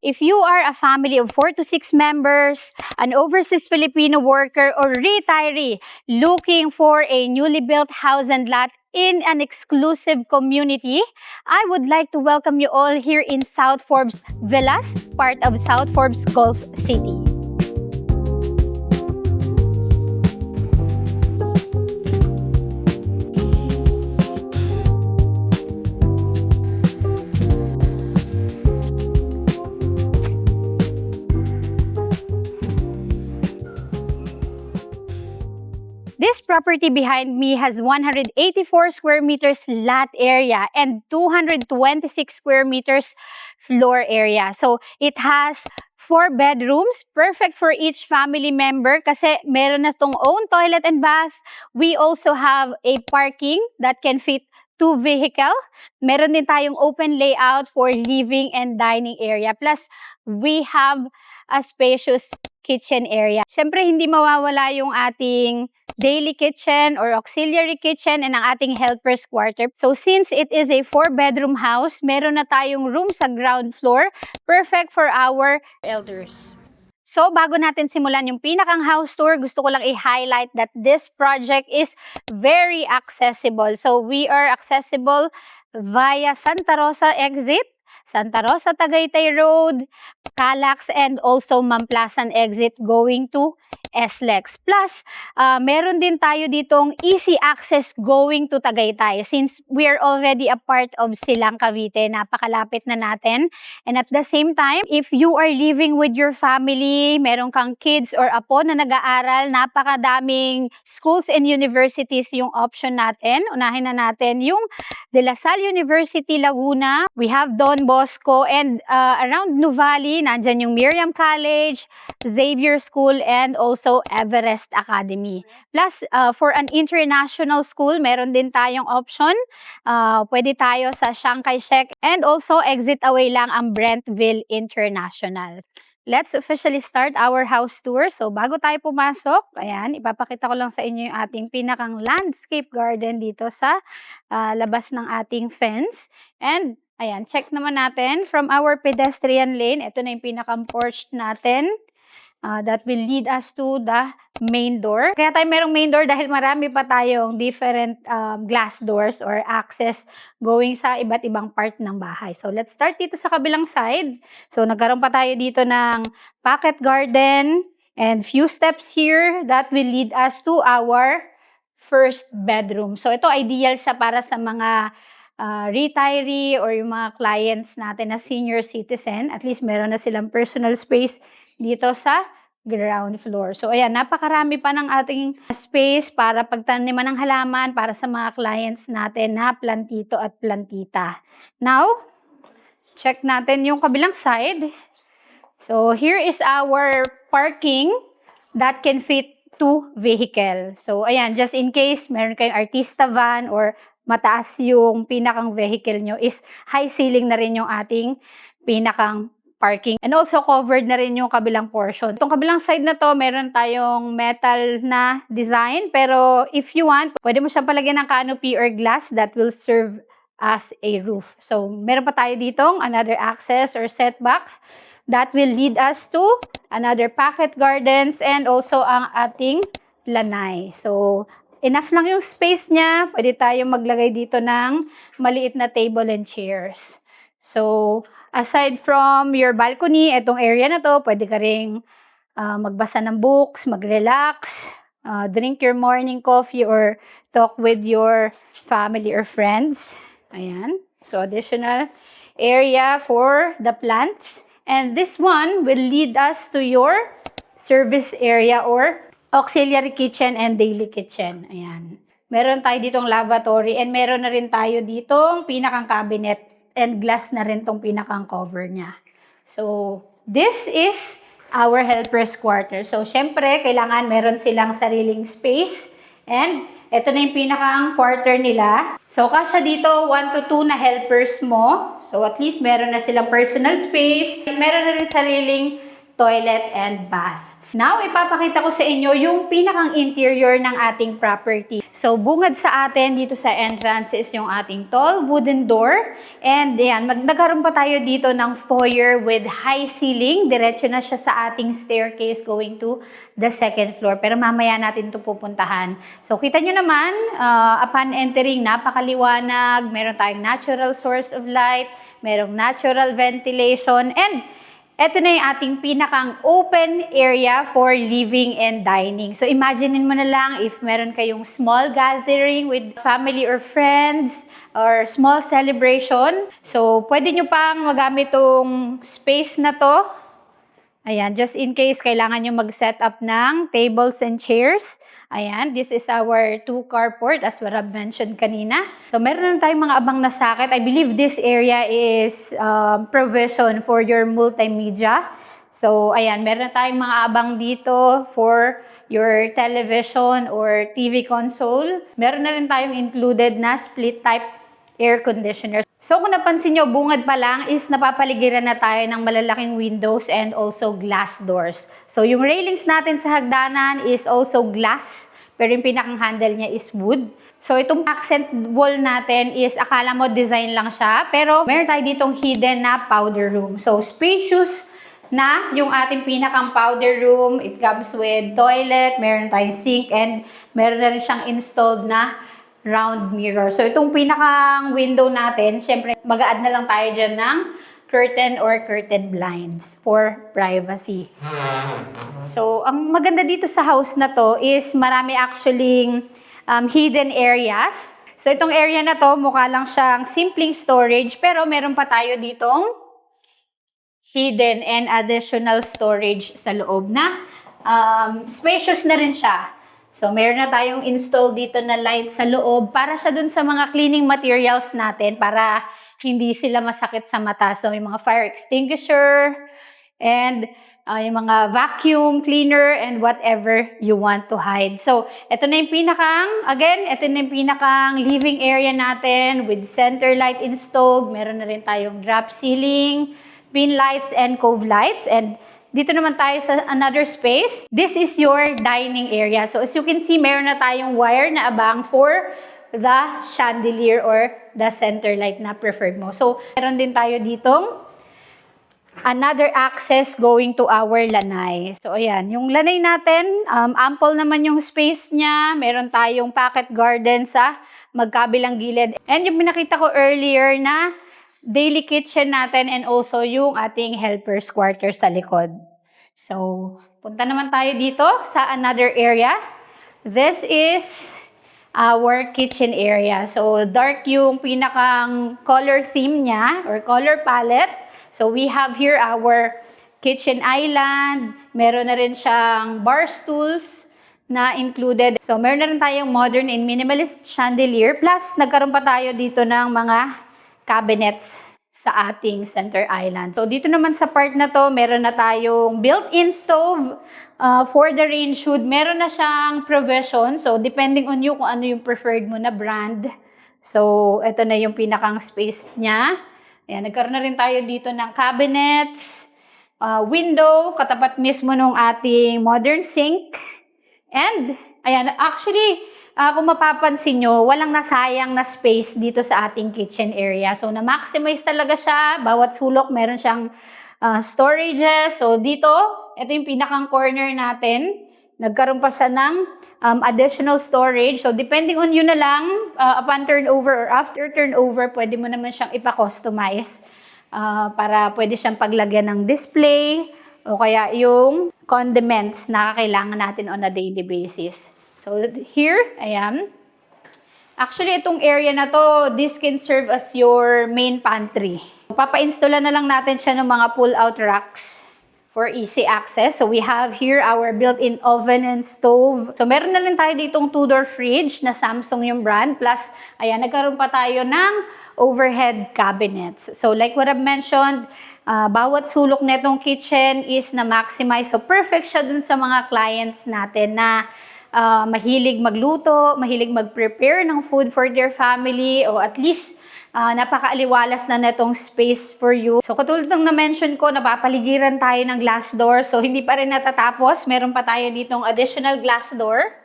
If you are a family of 4 to 6 members, an overseas Filipino worker, or retiree looking for a newly built house and lot in an exclusive community, I would like to welcome you all here in South Forbes Villas, part of South Forbes Gulf City. This property behind me has 184 square meters lot area and 226 square meters floor area. So it has 4 bedrooms, perfect for each family member kasi meron na tong own toilet and bath. We also have a parking that can fit 2 vehicle. Meron din tayong open layout for living and dining area. Plus, we have a spacious kitchen area. Siyempre, hindi mawawala yung ating daily kitchen or auxiliary kitchen and ang ating helper's quarter. So since it is a 4-bedroom house, meron na tayong room sa ground floor, perfect for our elders. So bago natin simulan yung pinakang house tour, gusto ko lang i-highlight that this project is very accessible. So we are accessible via Santa Rosa exit, Santa Rosa Tagaytay Road, Calax, and also Mamplasan exit going to SLEX. Plus, meron din tayo ditong easy access going to Tagaytay since we are already a part of Silang Cavite. Napakalapit na natin. And at the same time, if you are living with your family, meron kang kids or apo na nag-aaral, napakadaming schools and universities yung option natin. Unahin na natin yung De La Salle University, Laguna. We have Don Bosco, and around Nuvali, nandyan yung Miriam College, Xavier School, and also Everest Academy. Plus, for an international school, meron din tayong option. Pwede tayo sa Chiang Kai-shek, and also exit away lang ang Brentville International. Let's officially start our house tour. So, bago tayo pumasok, ayan, ipapakita ko lang sa inyo yung ating pinakang landscape garden dito sa labas ng ating fence. And, ayan, check naman natin from our pedestrian lane. Ito na yung pinakang porch natin. That will lead us to the main door. Kaya tayo merong main door dahil marami pa tayong different glass doors or access going sa iba't ibang part ng bahay. So, let's start dito sa kabilang side. So, nagkaroon pa tayo dito ng pocket garden and few steps here that will lead us to our first bedroom. So, ito ideal siya para sa mga retiree or yung mga clients natin na senior citizen. At least meron na silang personal space dito sa ground floor. So, ayan, napakarami pa ng ating space para pagtaniman ng halaman para sa mga clients natin na plantito at plantita. Now, check natin yung kabilang side. So, here is our parking that can fit 2 vehicle. So, ayan, just in case meron kayong artista van or mataas yung pinakang vehicle nyo is high ceiling na rin yung ating pinakang parking. And also covered na rin yung kabilang portion. Itong kabilang side na to, meron tayong metal na design. Pero if you want, pwede mo siyang palagyan ng canopy or glass that will serve as a roof. So, meron pa tayo ditong another access or setback that will lead us to another pocket gardens and also ang ating lanay. So, enough lang yung space niya. Pwede tayong maglagay dito ng maliit na table and chairs. So, aside from your balcony, itong area na to, pwede ka ring magbasa ng books, mag-relax, drink your morning coffee, or talk with your family or friends. Ayan. So, additional area for the plants. And this one will lead us to your service area or auxiliary kitchen and daily kitchen. Ayan. Meron tayo ditong lavatory and meron na rin tayo ditong pinakang cabinet and glass na rin tong pinakang cover niya. So, this is our helper's quarter. So, syempre, kailangan meron silang sariling space. And, ito na yung pinakang quarter nila. So, kasya dito, 1 to 2 na helpers mo. So, at least meron na silang personal space. Meron na rin sariling toilet and bath. Now, ipapakita ko sa inyo yung pinakang interior ng ating property. So, bungad sa atin dito sa entrance is yung ating tall wooden door. And yan, nagkaroon pa tayo dito ng foyer with high ceiling. Diretso na siya sa ating staircase going to the second floor. Pero mamaya natin ito pupuntahan. So, kita nyo naman, upon entering, napakaliwanag. Meron tayong natural source of light. Merong natural ventilation. And ito na yung ating pinakang open area for living and dining. So, imaginein mo na lang if meron kayong small gathering with family or friends or small celebration. So, pwede nyo pang magamit itong space na to. Ayan, just in case kailangan nyo mag-set up ng tables and chairs. Ayan, this is our 2 carport as what I've mentioned kanina. So, meron na tayong mga abang na socket. I believe this area is provision for your multimedia. So, ayan, meron na tayong mga abang dito for your television or TV console. Meron na rin tayong included na split type air conditioner. So kung napansin nyo, bungad pa lang is napapaligiran na tayo ng malalaking windows and also glass doors. So yung railings natin sa hagdanan is also glass, pero yung pinakang handle niya is wood. So itong accent wall natin is akala mo design lang siya, pero meron tayo ditong hidden na powder room. So spacious na yung ating pinakang powder room. It comes with toilet, meron tayong sink, and meron na rin siyang installed na round mirror. So, itong pinakang window natin, syempre, mag-a-add na lang tayo dyan ng curtain or curtain blinds for privacy. So, ang maganda dito sa house na to is marami actually hidden areas. So, itong area na to, mukha lang siyang simpleng storage, pero meron pa tayo ditong hidden and additional storage sa loob na spacious na rin siya. So, meron na tayong install dito na light sa loob para siya dun sa mga cleaning materials natin para hindi sila masakit sa mata. So, yung mga fire extinguisher and yung mga vacuum cleaner and whatever you want to hide. So, ito na yung pinakang living area natin with center light installed. Meron na rin tayong drop ceiling, pin lights, and cove lights. And dito naman tayo sa another space. This is your dining area. So as you can see, meron na tayong wire na abang for the chandelier or the center light na preferred mo. So meron din tayo ditong another access going to our lanay. So ayan, yung lanay natin, ample naman yung space niya. Meron tayong pocket garden sa magkabilang gilid. And yung pinakita ko earlier na daily kitchen natin and also yung ating helper's quarter sa likod. So, punta naman tayo dito sa another area. This is our kitchen area. So, dark yung pinakang color theme niya or color palette. So, we have here our kitchen island. Meron na rin siyang bar stools na included. So, meron na rin tayong modern and minimalist chandelier. Plus, nagkaroon pa tayo dito ng mga cabinets sa ating center island. So, dito naman sa part na to, meron na tayong built-in stove for the range hood. Meron na siyang provision. So, depending on you kung ano yung preferred mo na brand. So, ito na yung pinakang space niya. Ayan, nagkaroon na rin tayo dito ng cabinets, window, katapat mismo nung ating modern sink. And, ayan, actually, kung mapapansin nyo, walang nasayang na space dito sa ating kitchen area. So, na-maximize talaga siya. Bawat sulok, meron siyang storages. So, dito, ito yung pinakang corner natin. Nagkaroon pa siya ng additional storage. So, depending on you na lang, upon turnover or after turnover, pwede mo naman siyang ipa-customize para pwede siyang paglagyan ng display o kaya yung condiments na kailangan natin on a daily basis. So, here, ayan. Actually, itong area na to, this can serve as your main pantry. Papa-installan na lang natin siya ng mga pull-out racks for easy access. So, we have here our built-in oven and stove. So, meron na rin tayo ditong two-door fridge na Samsung yung brand. Plus, ayan, nagkaroon pa tayo ng overhead cabinets. So, like what I've mentioned, bawat sulok netong kitchen is na-maximize. So, perfect siya dun sa mga clients natin na mahilig magluto, mahilig mag-prepare ng food for their family, o at least napakaaliwalas na netong space for you. So katulad ng na-mention ko, napapaligiran tayo ng glass door. So hindi pa rin natatapos. Meron pa tayo ditong additional glass door.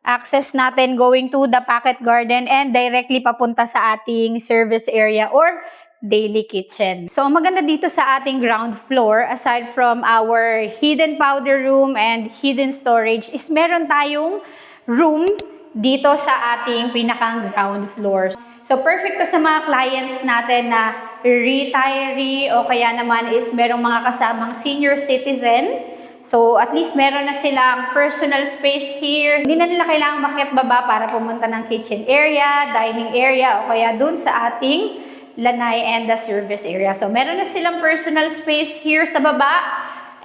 Access natin going to the pocket garden and directly papunta sa ating service area or daily kitchen. So, ang maganda dito sa ating ground floor, aside from our hidden powder room and hidden storage, is meron tayong room dito sa ating pinakang ground floor. So, perfect to sa mga clients natin na retiree o kaya naman is merong mga kasamang senior citizen. So, at least meron na silang personal space here. Hindi na nila kailangang makiat baba para pumunta ng kitchen area, dining area, o kaya dun sa ating lanay and the service area. So, meron na silang personal space here sa baba.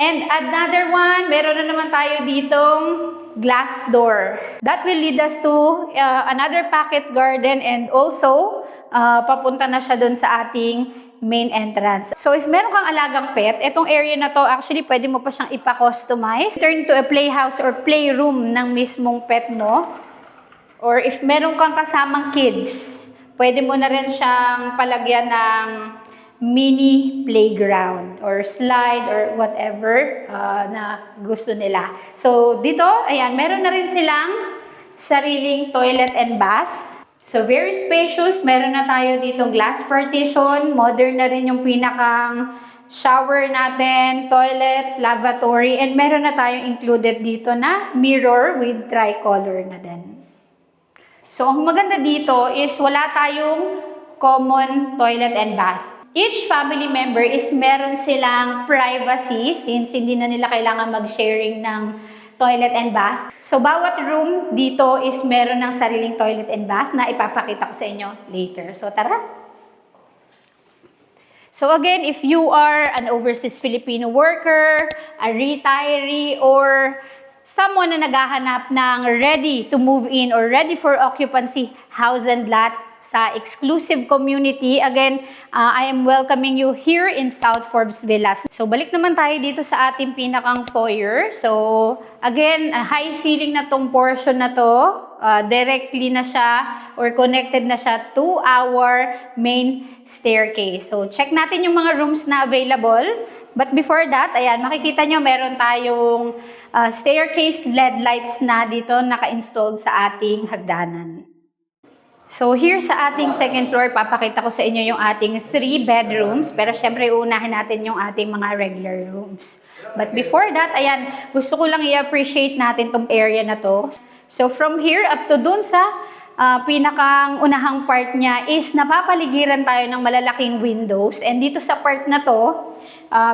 And another one, meron na naman tayo ditong glass door. That will lead us to another pocket garden and also papunta na siya dun sa ating main entrance. So, if meron kang alagang pet, itong area na to, actually, pwede mo pa siyang ipa-customize. Turn to a playhouse or playroom ng mismong pet mo. Or if meron kang kasamang kids, pwede mo na rin siyang palagyan ng mini playground or slide or whatever na gusto nila. So, dito, ayan, meron na rin silang sariling toilet and bath. So, very spacious. Meron na tayo ditong glass partition. Modern na rin yung pinakang shower natin, toilet, lavatory, and meron na tayong included dito na mirror with tricolor na din. So, ang maganda dito is wala tayong common toilet and bath. Each family member is meron silang privacy since hindi na nila kailangan mag-sharing ng toilet and bath. So, bawat room dito is meron ng sariling toilet and bath na ipapakita ko sa inyo later. So, tara! So, again, if you are an overseas Filipino worker, a retiree, or someone na naghahanap ng ready to move in or ready for occupancy house and lot sa exclusive community, again, I am welcoming you here in South Forbes Villas. So, balik naman tayo dito sa ating pinakang foyer. So, again, high ceiling na tong portion na to. Directly na siya or connected na siya to our main staircase. So, check natin yung mga rooms na available. But before that, ayan, makikita nyo meron tayong staircase LED lights na dito naka-installed sa ating hagdanan. So, here sa ating second floor, papakita ko sa inyo yung ating 3 bedrooms. Pero syempre, unahin natin yung ating mga regular rooms. But before that, ayan, gusto ko lang i-appreciate natin tong area na to. So, from here up to dun sa pinakang unahang part niya is napapaligiran tayo ng malalaking windows. And dito sa part na to,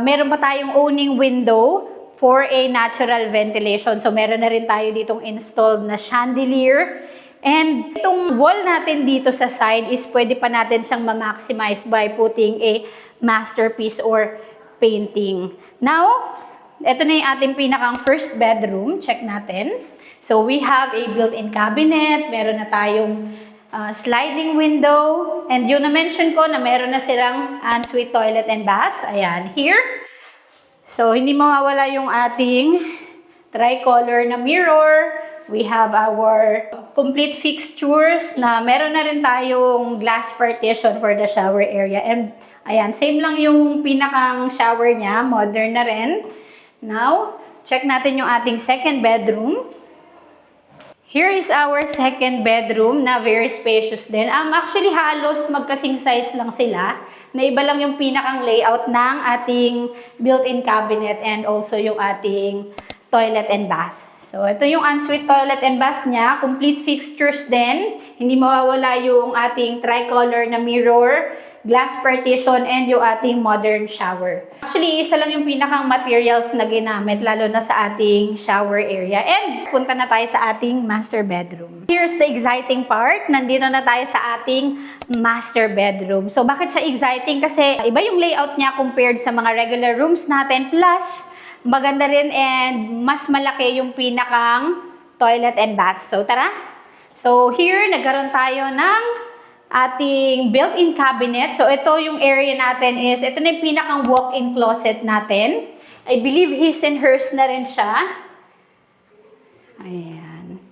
meron pa tayong owning window for a natural ventilation. So, meron na rin tayo ditong installed na chandelier. And itong wall natin dito sa side is pwede pa natin siyang ma-maximize by putting a masterpiece or painting. Now, ito na yung ating pinakang first bedroom. Check natin. So, we have a built-in cabinet. Meron na tayong sliding window. And yung na-mention ko na meron na silang ensuite toilet and bath. Ayan, here. So, hindi mawawala yung ating tricolor na mirror. We have our complete fixtures na meron na rin tayong glass partition for the shower area. And ayan, same lang yung pinakang shower niya, modern na rin. Now, check natin yung ating second bedroom. Here is our second bedroom na very spacious din. Actually, halos magkasing size lang sila. Na iba lang yung pinakang layout ng ating built-in cabinet and also yung ating toilet and bath. So, ito yung ensuite toilet and bath niya. Complete fixtures din. Hindi mawawala yung ating tricolor na mirror, glass partition, and yung ating modern shower. Actually, isa lang yung pinakang materials na ginamit, lalo na sa ating shower area. And punta na tayo sa ating master bedroom. Here's the exciting part. Nandito na tayo sa ating master bedroom. So, bakit siya exciting? Kasi iba yung layout niya compared sa mga regular rooms natin. Plus, maganda rin and mas malaki yung pinakang toilet and bath. So, tara! So, here, nagkaroon tayo ng ating built-in cabinet. So, ito yung area natin is, ito na yung pinakang walk-in closet natin. I believe his and hers na rin siya. Ayan.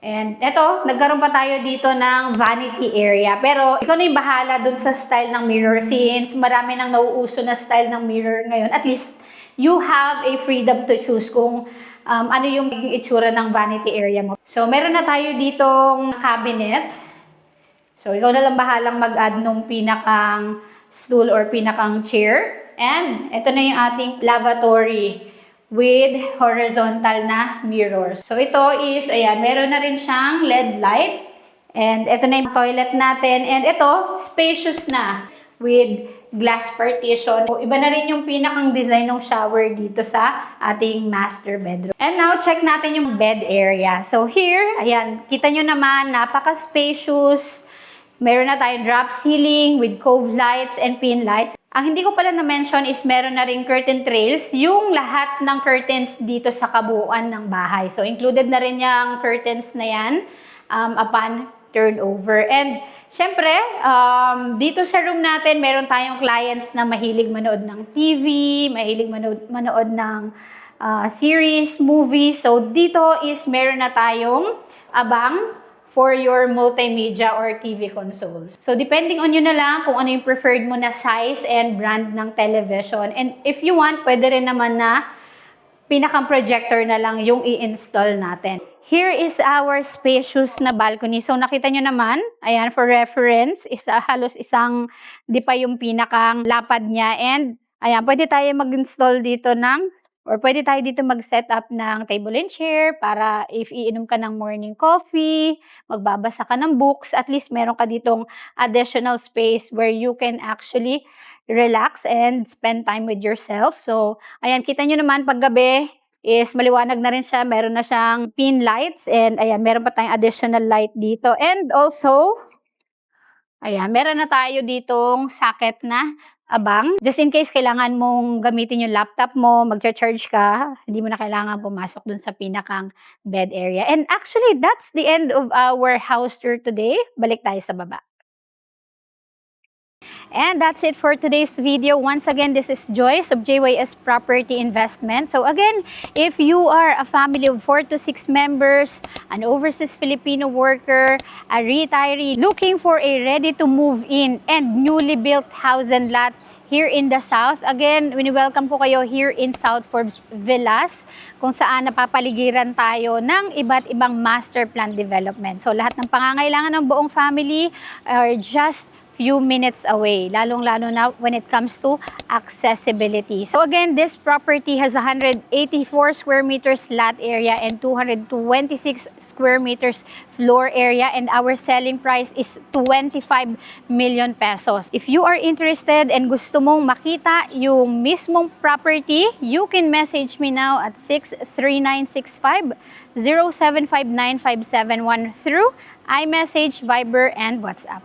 And eto, nagkaroon pa tayo dito ng vanity area. Pero ikaw na yung bahala dun sa style ng mirror since marami nang nauuso na style ng mirror ngayon. At least, you have a freedom to choose kung ano yung itsura ng vanity area mo. So, meron na tayo ditong cabinet. So, ikaw na lang bahalang mag-add nung pinakang stool or pinakang chair. And ito na yung ating lavatory with horizontal na mirrors. So, ito is, ayan, meron na rin siyang LED light. And ito na yung toilet natin. And ito, spacious na with glass partition. So, iba na rin yung pinakang design ng shower dito sa ating master bedroom. And now, check natin yung bed area. So, here, ayan, kita nyo naman, napaka-spacious. Meron na tayong drop ceiling with cove lights and pin lights. Ang hindi ko pala na-mention is meron na rin curtain trails, yung lahat ng curtains dito sa kabuuan ng bahay. So, included na rin yung curtains na yan upon turnover. And, syempre, dito sa room natin, meron tayong clients na mahilig manood ng TV, mahilig manood ng series, movies. So, dito is meron na tayong abang for your multimedia or TV consoles. So, depending on you na lang kung ano yung preferred mo na size and brand ng television. And if you want, pwede rin naman na pinakang projector na lang yung i-install natin. Here is our spacious na balcony. So, nakita nyo naman, ayan, for reference, halos isang di pa yung pinakang lapad niya. And, ayan, pwede tayo mag-install dito pwede tayo dito mag-set up ng table and chair para if iinom ka ng morning coffee, magbabasa ka ng books, at least meron ka ditong additional space where you can actually relax and spend time with yourself. So, ayan, kita nyo naman paggabi is maliwanag na rin siya. Meron na siyang pin lights and ayan, meron pa tayong additional light dito. And also, ayan, meron na tayo ditong socket na abang. Just in case kailangan mong gamitin yung laptop mo, magcha-charge ka, hindi mo na kailangan pumasok dun sa pinakang bed area. And actually, that's the end of our house tour today. Balik tayo sa baba. And that's it for today's video. Once again, this is Joyce of JYS Property Investment. So again, if you are a family of 4 to 6 members, an overseas Filipino worker, a retiree looking for a ready-to-move in and newly built house and lot here in the South. Again, welcome ko kayo here in South Forbes Villas, kung saan napapaligiran tayo ng iba't ibang master plan development. So lahat ng pangangailangan ng buong family are just few minutes away, lalong-lalo na when it comes to accessibility. So again, this property has 184 square meters lot area and 226 square meters floor area, and our selling price is 25 million pesos. If you are interested and gusto mong makita yung mismong property, you can message me now at 63965 0759 571 through iMessage, Viber, and WhatsApp.